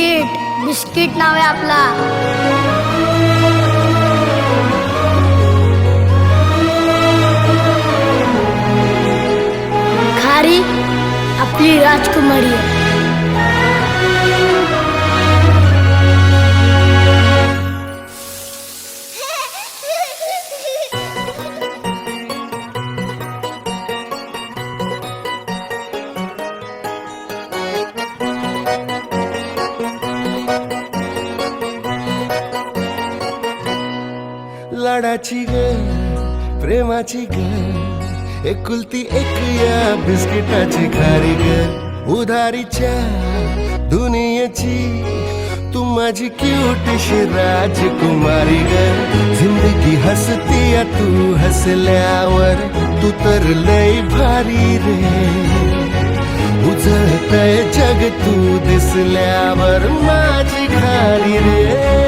Biscuit biscuit नाव आहे आपला. खारी आपली राजकुमारी आहे. लाडाची ग प्रेमाची ग एकुलती एक या बिस्किटाची खारी ग उधारीच्या दुनियेची तू माझी क्यूटशी राजकुमारी ग. जिंदगी हसती या तू हसल्यावर तू तर लय भारी रे. उजळतय जग तू दिसल्यावर माझी खारी रे.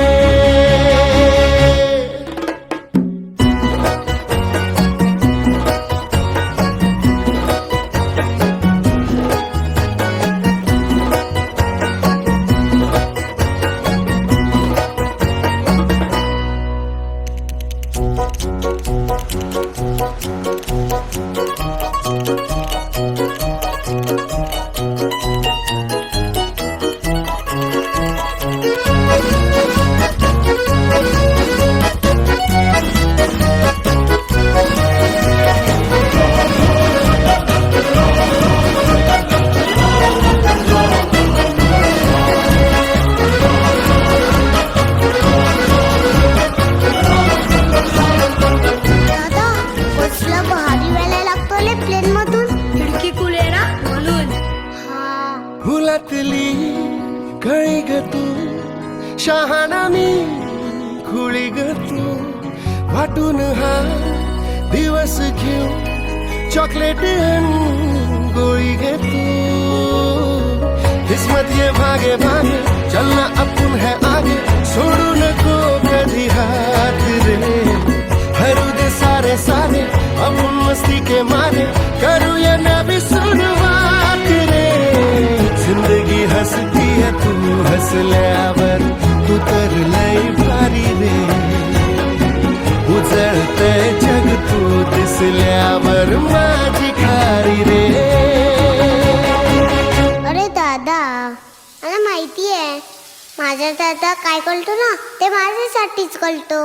फुलातली कळी ग तू शहाणा मी खुळी ग तू. वाटून हा दिवस घेऊ चॉकलेट गोळी ग तू. किस्मत ये भागे भागे चलना अपन है आगे छोड़ू नको कधी हाथ रे. हरू दे सारे सारे अपन मस्ती के मारे करू ये नवी शुरुआत रे. जिंदगी हसती है तू हसल्यावर तू तर लय भारी रे. उजळतय जग तू दिसल्यावर माझी खारी रे. अरे दादा मला माहिती आहे माझा दादा काय करतो ना ते माझ्यासाठीच करतो.